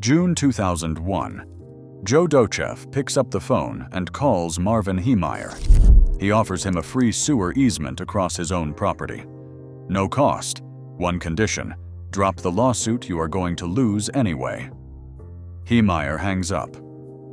June 2001. Joe Docheff picks up the phone and calls Marvin Heemeyer. He offers him a free sewer easement across his own property. No cost, one condition: drop the lawsuit you are going to lose anyway. Heemeyer hangs up.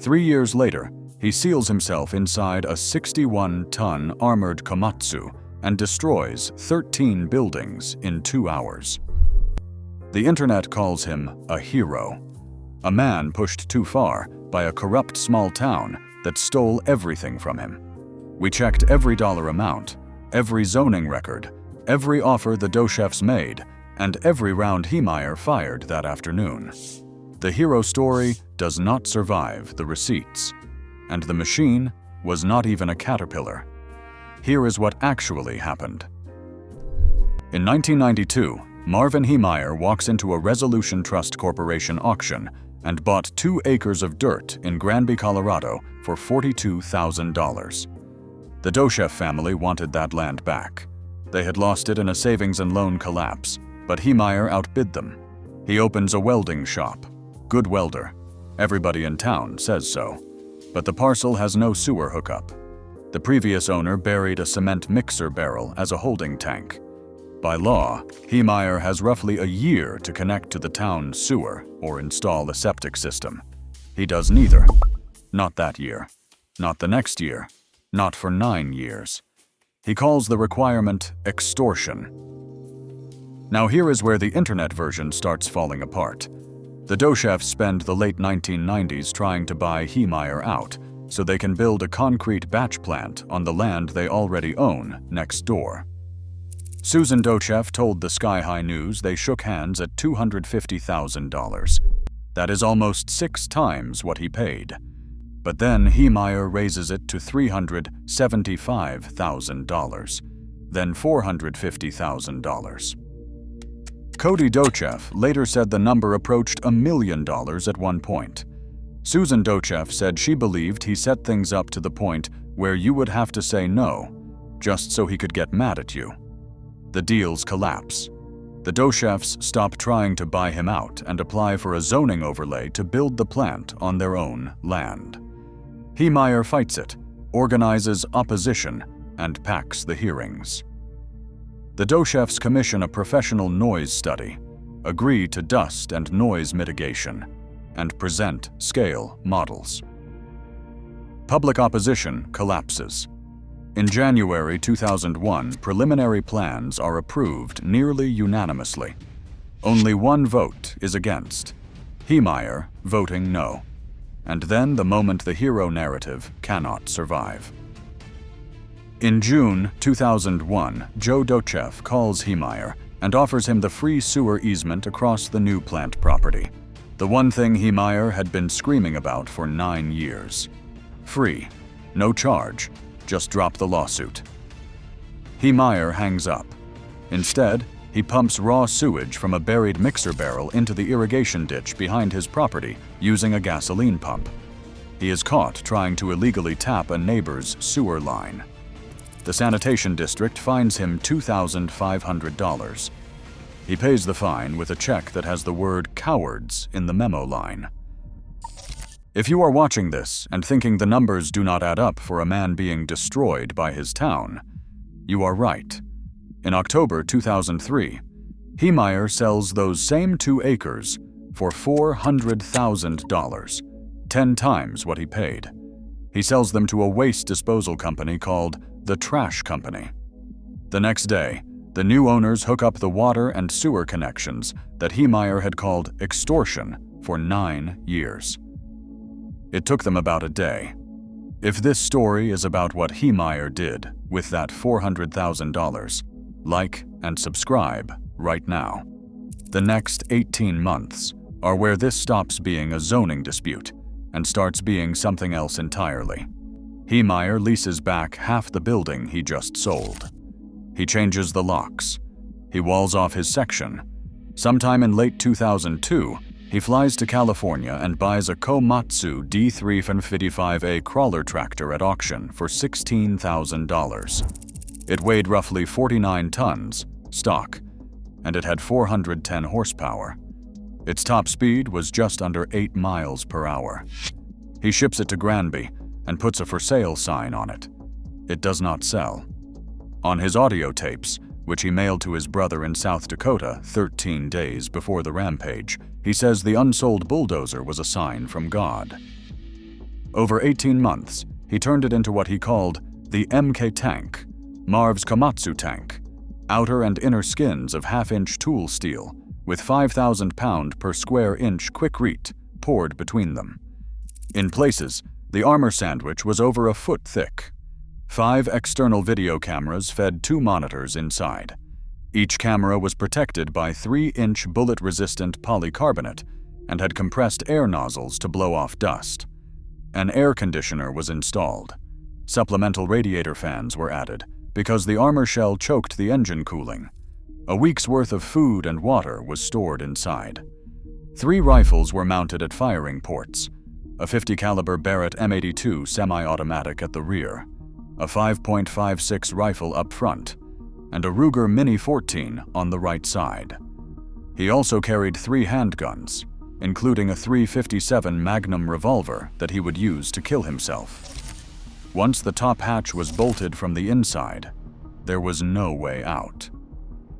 3 years later, he seals himself inside a 61-ton armored Komatsu and destroys 13 buildings in 2 hours. The internet calls him a hero, a man pushed too far by a corrupt small town that stole everything from him. We checked every dollar amount, every zoning record, every offer the Docheffs made, and every round Heemeyer fired that afternoon. The hero story does not survive the receipts, and the machine was not even a caterpillar. Here is what actually happened. In 1992, Marvin Heemeyer walks into a Resolution Trust Corporation auction and bought 2 acres of dirt in Granby, Colorado for $42,000. The Docheff family wanted that land back. They had lost it in a savings and loan collapse, but Heemeyer outbid them. He opens a welding shop. Good welder. Everybody in town says so. But the parcel has no sewer hookup. The previous owner buried a cement mixer barrel as a holding tank. By law, Heemeyer has roughly a year to connect to the town sewer or install a septic system. He does neither. Not that year. Not the next year. Not for 9 years. He calls the requirement extortion. Now here is where the internet version starts falling apart. The Docheffs spend the late 1990s trying to buy Heemeyer out so they can build a concrete batch plant on the land they already own next door. Susan Docheff told the Sky High News they shook hands at $250,000. That is almost 6 times what he paid. But then Heemeyer raises it to $375,000, then $450,000. Cody Docheff later said the number approached $1 million at one point. Susan Docheff said she believed he set things up to the point where you would have to say no, just so he could get mad at you. The deals collapse. The Docheffs stop trying to buy him out and apply for a zoning overlay to build the plant on their own land. Heemeyer fights it, organizes opposition, and packs the hearings. The Docheffs commission a professional noise study, agree to dust and noise mitigation, and present scale models. Public opposition collapses. In January 2001, preliminary plans are approved nearly unanimously. Only one vote is against, Heemeyer voting no. And then the moment the hero narrative cannot survive. In June 2001, Joe Docheff calls Heemeyer and offers him the free sewer easement across the new plant property. The one thing Heemeyer had been screaming about for 9 years. Free, no charge, just drop the lawsuit. Heemeyer hangs up. Instead, he pumps raw sewage from a buried mixer barrel into the irrigation ditch behind his property using a gasoline pump. He is caught trying to illegally tap a neighbor's sewer line. The sanitation district fines him $2,500. He pays the fine with a check that has the word cowards in the memo line. If you are watching this and thinking the numbers do not add up for a man being destroyed by his town, you are right. In October 2003, Heemeyer sells those same 2 acres for $400,000, 10 times what he paid. He sells them to a waste disposal company called the Trash Company. The next day, the new owners hook up the water and sewer connections that Heemeyer had called extortion for 9 years. It took them about a day. If this story is about what Heemeyer did with that $400,000, like and subscribe right now. The next 18 months are where this stops being a zoning dispute and starts being something else entirely. Heemeyer leases back half the building he just sold. He changes the locks. He walls off his section. Sometime in late 2002, he flies to California and buys a Komatsu D355A crawler tractor at auction for $16,000. It weighed roughly 49 tons, stock, and it had 410 horsepower. Its top speed was just under 8 miles per hour. He ships it to Granby and puts a for sale sign on it. It does not sell. On his audio tapes, which he mailed to his brother in South Dakota 13 days before the rampage, he says the unsold bulldozer was a sign from God. Over 18 months, he turned it into what he called the MK tank, Marv's Komatsu tank, outer and inner skins of half-inch tool steel, with 5,000 pound per square inch quikrete poured between them. In places, the armor sandwich was over a foot thick. 5 external video cameras fed 2 monitors inside. Each camera was protected by 3-inch bullet-resistant polycarbonate and had compressed air nozzles to blow off dust. An air conditioner was installed. Supplemental radiator fans were added because the armor shell choked the engine cooling. A week's worth of food and water was stored inside. 3 rifles were mounted at firing ports, a 50 caliber Barrett M82 semi-automatic at the rear, a 5.56 rifle up front, and a Ruger Mini 14 on the right side. He also carried 3 handguns, including a .357 Magnum revolver that he would use to kill himself. Once the top hatch was bolted from the inside, there was no way out.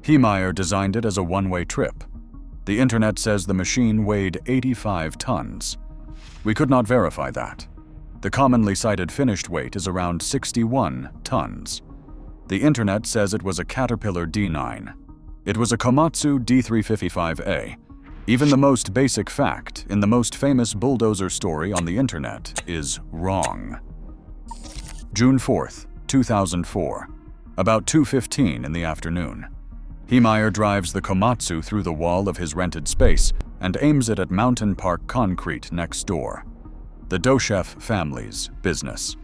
Heemeyer designed it as a one-way trip. The internet says the machine weighed 85 tons. We could not verify that. The commonly cited finished weight is around 61 tons. The internet says it was a Caterpillar D9. It was a Komatsu D355A. Even the most basic fact in the most famous bulldozer story on the internet is wrong. June 4th, 2004, about 2:15 in the afternoon. Heemeyer drives the Komatsu through the wall of his rented space and aims it at Mountain Park Concrete next door, the Docheff family's business.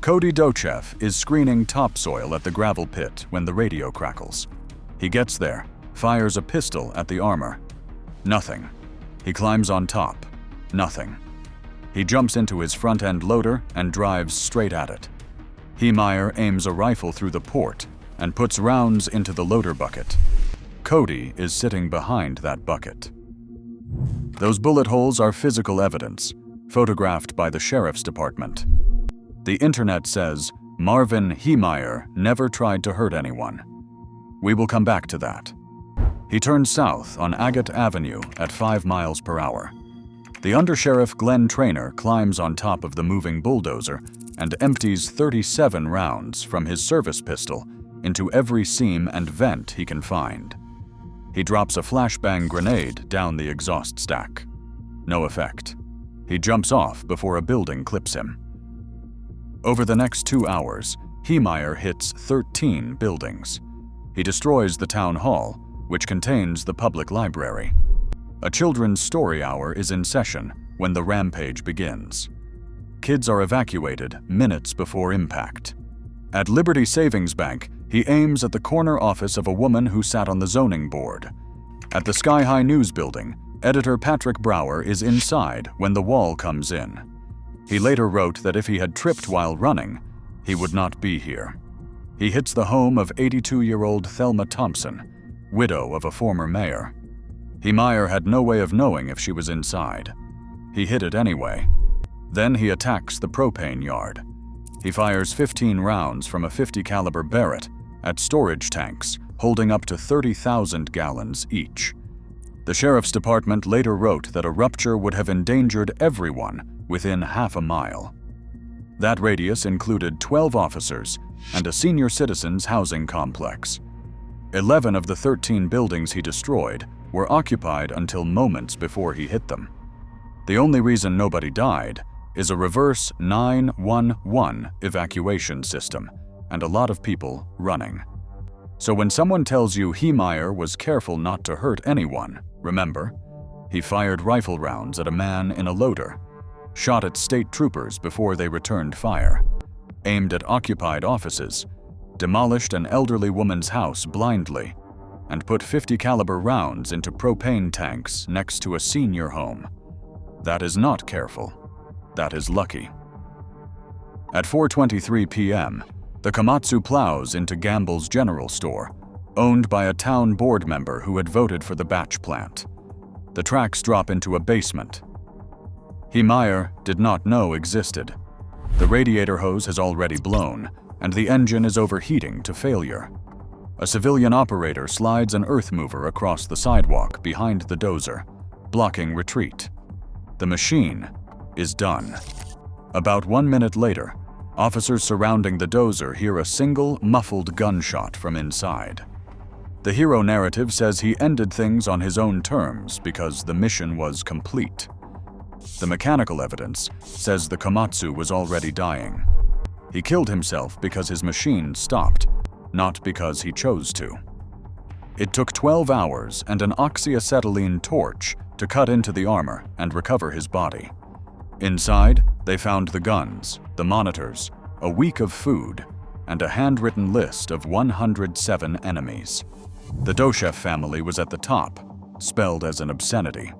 Cody Docheff is screening topsoil at the gravel pit when the radio crackles. He gets there, fires a pistol at the armor. Nothing. He climbs on top. Nothing. He jumps into his front-end loader and drives straight at it. Heemeyer aims a rifle through the port and puts rounds into the loader bucket. Cody is sitting behind that bucket. Those bullet holes are physical evidence, photographed by the sheriff's department. The internet says Marvin Heemeyer never tried to hurt anyone. We will come back to that. He turns south on Agate Avenue at 5 miles per hour. The undersheriff Glenn Traynor climbs on top of the moving bulldozer and empties 37 rounds from his service pistol into every seam and vent he can find. He drops a flashbang grenade down the exhaust stack. No effect. He jumps off before a building clips him. Over the next 2 hours, Heemeyer hits 13 buildings. He destroys the town hall, which contains the public library. A children's story hour is in session when the rampage begins. Kids are evacuated minutes before impact. At Liberty Savings Bank, he aims at the corner office of a woman who sat on the zoning board. At the Sky High News building, editor Patrick Brower is inside when the wall comes in. He later wrote that if he had tripped while running, he would not be here. He hits the home of 82-year-old Thelma Thompson, widow of a former mayor. Heemeyer had no way of knowing if she was inside. He hit it anyway. Then he attacks the propane yard. He fires 15 rounds from a 50 caliber Barrett at storage tanks holding up to 30,000 gallons each. The sheriff's department later wrote that a rupture would have endangered everyone within half a mile. That radius included 12 officers and a senior citizens housing complex. 11 of the 13 buildings he destroyed were occupied until moments before he hit them. The only reason nobody died is a reverse 911 evacuation system and a lot of people running. So when someone tells you Heemeyer was careful not to hurt anyone, remember, he fired rifle rounds at a man in a loader, shot at state troopers before they returned fire, aimed at occupied offices, demolished an elderly woman's house blindly, and put 50 caliber rounds into propane tanks next to a senior home. That is not careful. That is lucky. At 4:23 p.m., the Komatsu plows into Gamble's General Store, owned by a town board member who had voted for the batch plant. The tracks drop into a basement Heemeyer did not know existed. The radiator hose has already blown, and the engine is overheating to failure. A civilian operator slides an earth mover across the sidewalk behind the dozer, blocking retreat. The machine is done. About 1 minute later, officers surrounding the dozer hear a single, muffled gunshot from inside. The hero narrative says he ended things on his own terms because the mission was complete. The mechanical evidence says the Komatsu was already dying. He killed himself because his machine stopped, not because he chose to. It took 12 hours and an oxyacetylene torch to cut into the armor and recover his body. Inside, they found the guns, the monitors, a week of food, and a handwritten list of 107 enemies. The Docheff family was at the top, spelled as an obscenity.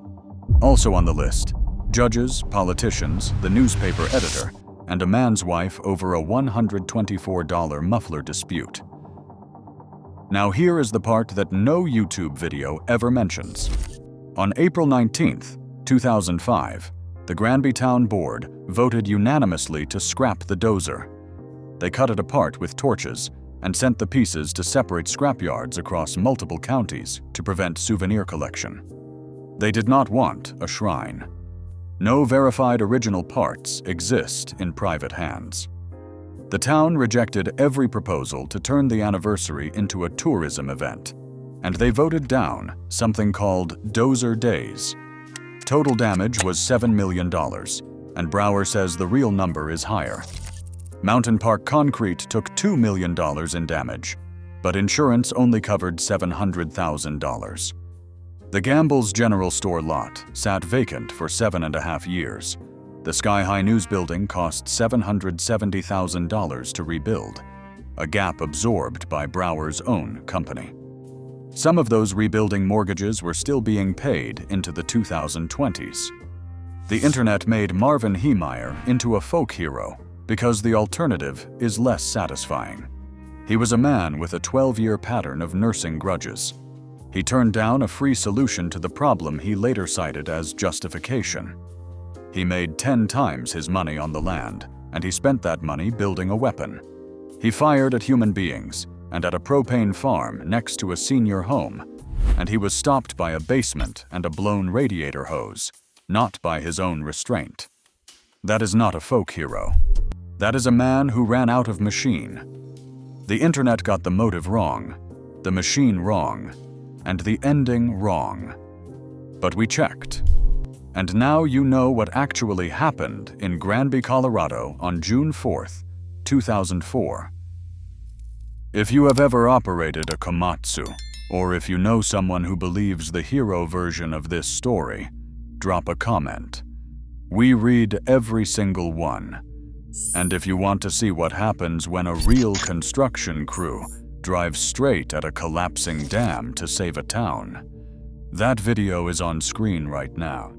Also on the list, judges, politicians, the newspaper editor, and a man's wife over a $124 muffler dispute. Now here is the part that no YouTube video ever mentions. On April 19, 2005, the Granby Town Board voted unanimously to scrap the dozer. They cut it apart with torches and sent the pieces to separate scrapyards across multiple counties to prevent souvenir collection. They did not want a shrine. No verified original parts exist in private hands. The town rejected every proposal to turn the anniversary into a tourism event, and they voted down something called Dozer Days. Total damage was $7 million, and Brower says the real number is higher. Mountain Park Concrete took $2 million in damage, but insurance only covered $700,000. The Gamble's General Store lot sat vacant for 7.5 years. The Sky High News building cost $770,000 to rebuild, a gap absorbed by Brower's own company. Some of those rebuilding mortgages were still being paid into the 2020s. The internet made Marvin Heemeyer into a folk hero because the alternative is less satisfying. He was a man with a 12-year pattern of nursing grudges. He turned down a free solution to the problem he later cited as justification. He made 10 times his money on the land, and he spent that money building a weapon. He fired at human beings and at a propane farm next to a senior home, and he was stopped by a basement and a blown radiator hose, not by his own restraint. That is not a folk hero. That is a man who ran out of machine. The internet got the motive wrong, the machine wrong, and the ending wrong. But we checked. And now you know what actually happened in Granby, Colorado on June 4th, 2004. If you have ever operated a Komatsu, or if you know someone who believes the hero version of this story, drop a comment. We read every single one. And if you want to see what happens when a real construction crew drives straight at a collapsing dam to save a town, that video is on screen right now.